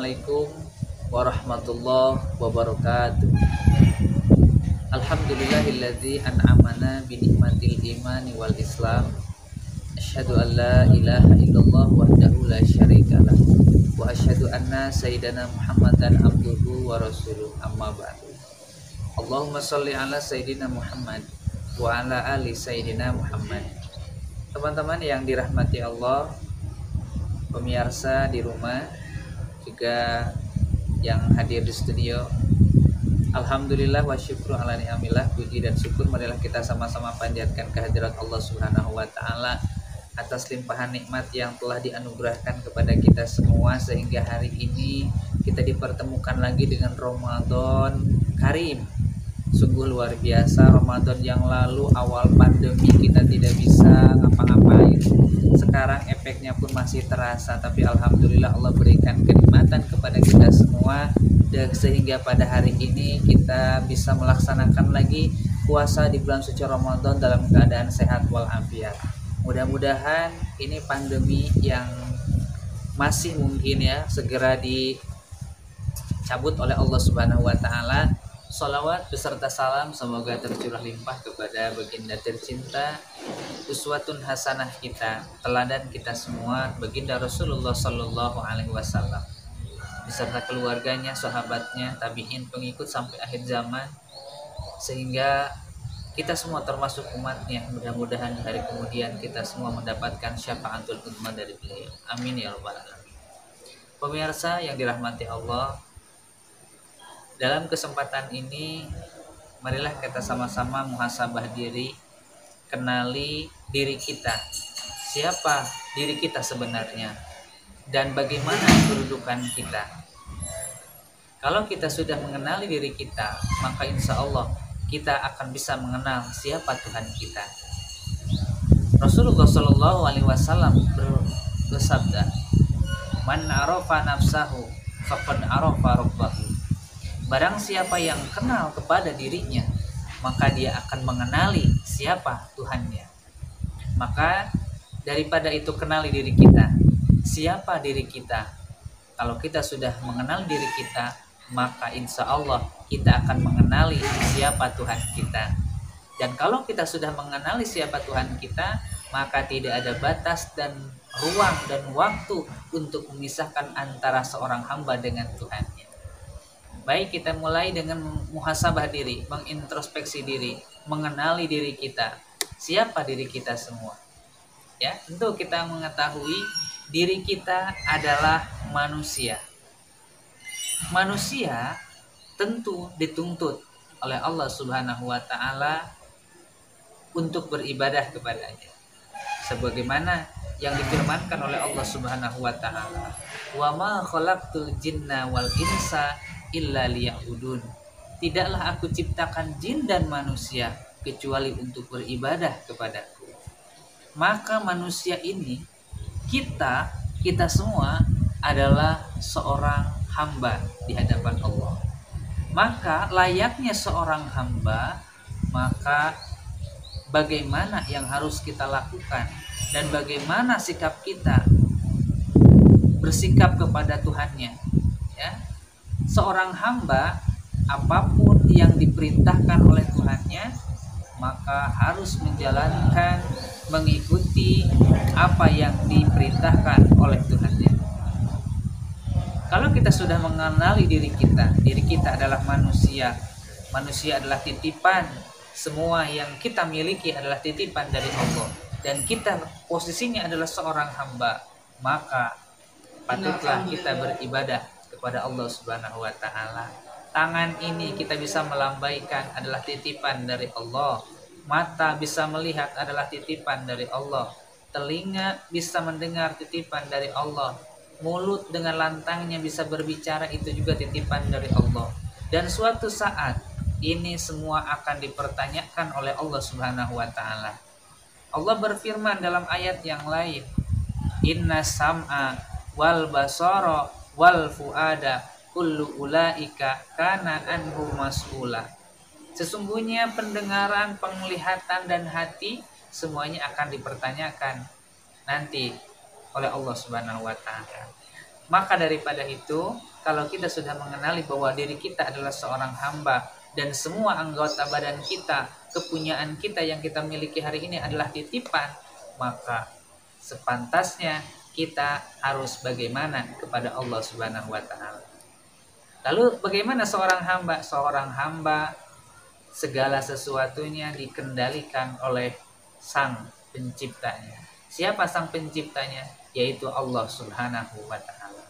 Assalamualaikum warahmatullahi wabarakatuh. Alhamdulillahilladzi an'amana bi ni'matil imani wal islam. Asyhadu an la ilaha illallah wahdahu la syarikalah wa asyhadu anna sayyidana Muhammadan abduhu wa rasuluh. Amma ba'du. Allahumma shalli ala sayyidina Muhammad wa ala ali sayyidina Muhammad. Teman-teman yang dirahmati Allah, pemirsa di rumah, juga yang hadir di studio, alhamdulillah wa syukru ala ni'amillah. Puji dan syukur marilah kita sama-sama panjatkan kehadirat Allah Subhanahu wa taala atas limpahan nikmat yang telah dianugerahkan kepada kita semua, sehingga hari ini kita dipertemukan lagi dengan Ramadan Karim. Sungguh luar biasa. Ramadan yang lalu awal pandemi kita tidak bisa ngapa-ngapain. Sekarang efeknya pun masih terasa, tapi alhamdulillah Allah berikan kenikmatan kepada kita semua, dan sehingga pada hari ini kita bisa melaksanakan lagi puasa di bulan suci Ramadan dalam keadaan sehat walafiat. Mudah-mudahan ini pandemi yang masih mungkin ya segera dicabut oleh Allah Subhanahu wa taala. Sholawat beserta salam semoga tercurah limpah kepada baginda tercinta, uswatun hasanah kita, teladan kita semua, baginda Rasulullah Sallallahu Alaihi Wasallam, beserta keluarganya, sahabatnya, tabiin, pengikut sampai akhir zaman, sehingga kita semua termasuk umatnya. Mudah-mudahan di hari kemudian kita semua mendapatkan syafaatul uzma dari beliau. Amin ya rabbal alamin. Pemirsa yang dirahmati Allah, dalam kesempatan ini marilah kita sama-sama muhasabah diri, kenali diri kita. Siapa diri kita sebenarnya dan bagaimana kedudukan kita. Kalau kita sudah mengenali diri kita, maka insya Allah kita akan bisa mengenal siapa Tuhan kita. Rasulullah Shallallahu Alaihi Wasallam bersabda, "Man arafa nafsahu faqad arafa rabbahu." Barang siapa yang kenal kepada dirinya, maka dia akan mengenali siapa Tuhannya. Maka daripada itu, kenali diri kita. Siapa diri kita? Kalau kita sudah mengenal diri kita, maka insya Allah kita akan mengenali siapa Tuhan kita. Dan kalau kita sudah mengenali siapa Tuhan kita, maka tidak ada batas dan ruang dan waktu untuk memisahkan antara seorang hamba dengan Tuhannya. Baik, kita mulai dengan muhasabah diri, mengintrospeksi diri, mengenali diri kita. Siapa diri kita semua? Ya, tentu kita mengetahui diri kita adalah manusia. Manusia tentu dituntut oleh Allah Subhanahu wa taala untuk beribadah kepadanya. Sebagaimana yang difirmankan oleh Allah Subhanahu wa taala, "Wa ma khalaqtul jinna wal insa illa liya'budun." Tidaklah aku ciptakan jin dan manusia kecuali untuk beribadah kepadaku. Maka manusia ini, kita semua adalah seorang hamba di hadapan Allah. Maka layaknya seorang hamba, maka bagaimana yang harus kita lakukan dan bagaimana sikap kita bersikap kepada Tuhannya, ya. Seorang hamba, apapun yang diperintahkan oleh Tuhannya, maka harus menjalankan, mengikuti apa yang diperintahkan oleh Tuhannya. Kalau kita sudah mengenali diri kita adalah manusia. Manusia adalah titipan. Semua yang kita miliki adalah titipan dari Allah. Dan kita posisinya adalah seorang hamba. Maka patutlah kita beribadah kepada Allah Subhanahu wa taala. Tangan ini kita bisa melambaikan adalah titipan dari Allah. Mata bisa melihat adalah titipan dari Allah. Telinga bisa mendengar, titipan dari Allah. Mulut dengan lantangnya bisa berbicara, itu juga titipan dari Allah. Dan suatu saat ini semua akan dipertanyakan oleh Allah Subhanahu wa taala. Allah berfirman dalam ayat yang lain, "Inna sam'a wal basara wal fuada kullu ulaika kana anhu mas'ula." Sesungguhnya pendengaran, penglihatan dan hati semuanya akan dipertanyakan nanti oleh Allah Subhanahu wa taala. Maka daripada itu, kalau kita sudah mengenali bahwa diri kita adalah seorang hamba dan semua anggota badan kita, kepunyaan kita yang kita miliki hari ini adalah titipan, maka sepantasnya kita harus bagaimana kepada Allah Subhanahu wa taala. Lalu bagaimana seorang hamba? Seorang hamba segala sesuatunya dikendalikan oleh Sang Penciptanya. Siapa Sang Penciptanya? Yaitu Allah Subhanahu wa taala.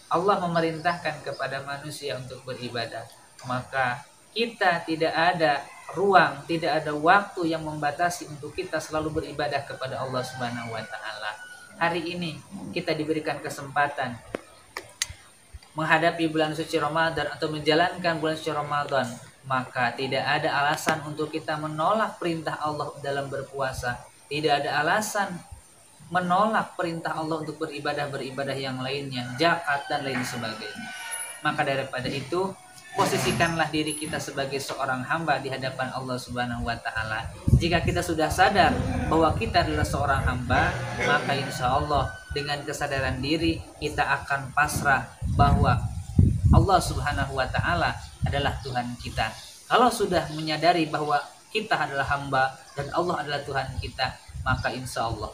Allah memerintahkan kepada manusia untuk beribadah, maka kita tidak ada ruang, tidak ada waktu yang membatasi untuk kita selalu beribadah kepada Allah Subhanahu wa taala. Hari ini kita diberikan kesempatan menghadapi bulan suci Ramadan atau menjalankan bulan suci Ramadan, maka tidak ada alasan untuk kita menolak perintah Allah dalam berpuasa. Tidak ada alasan menolak perintah Allah untuk beribadah yang lainnya, zakat dan lain sebagainya. Maka daripada itu, posisikanlah diri kita sebagai seorang hamba di hadapan Allah Subhanahu wa taala. Jika kita sudah sadar bahwa kita adalah seorang hamba, maka insya Allah dengan kesadaran diri kita akan pasrah bahwa Allah Subhanahu wa taala adalah Tuhan kita. Kalau sudah menyadari bahwa kita adalah hamba dan Allah adalah Tuhan kita, maka insya Allah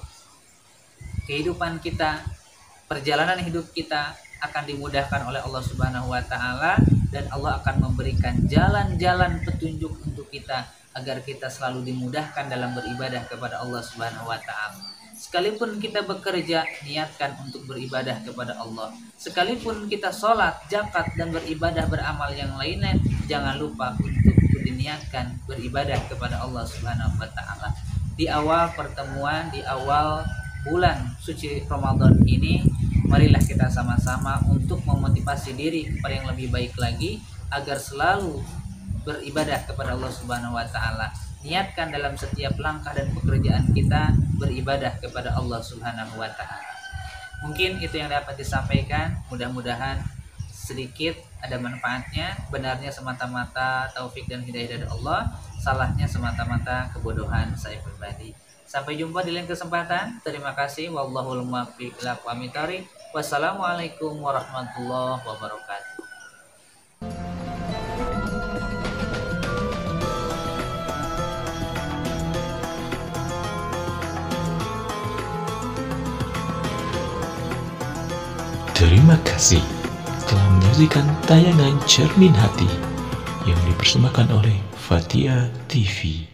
kehidupan kita, perjalanan hidup kita akan dimudahkan oleh Allah Subhanahu wa taala, dan Allah akan memberikan jalan-jalan petunjuk untuk kita agar kita selalu dimudahkan dalam beribadah kepada Allah Subhanahu wa taala. Sekalipun kita bekerja, niatkan untuk beribadah kepada Allah. Sekalipun kita sholat, zakat dan beribadah beramal yang lainnya, jangan lupa untuk diniatkan beribadah kepada Allah Subhanahu wa taala. Di awal pertemuan, di awal bulan suci Ramadan ini, marilah kita sama-sama untuk memotivasi diri kepada yang lebih baik lagi agar selalu beribadah kepada Allah Subhanahu wa taala. Niatkan dalam setiap langkah dan pekerjaan kita beribadah kepada Allah Subhanahu wa taala. Mungkin itu yang dapat disampaikan, mudah-mudahan sedikit ada manfaatnya. Benarnya semata-mata taufik dan hidayah dari Allah, salahnya semata-mata kebodohan saya pribadi. Sampai jumpa di lain kesempatan. Terima kasih. Wallahul muwaffiq ila aqwamit thoriq. Wassalamualaikum warahmatullahi wabarakatuh. Terima kasih telah menyaksikan tayangan Cermin Hati yang dipersembahkan oleh Fathia TV.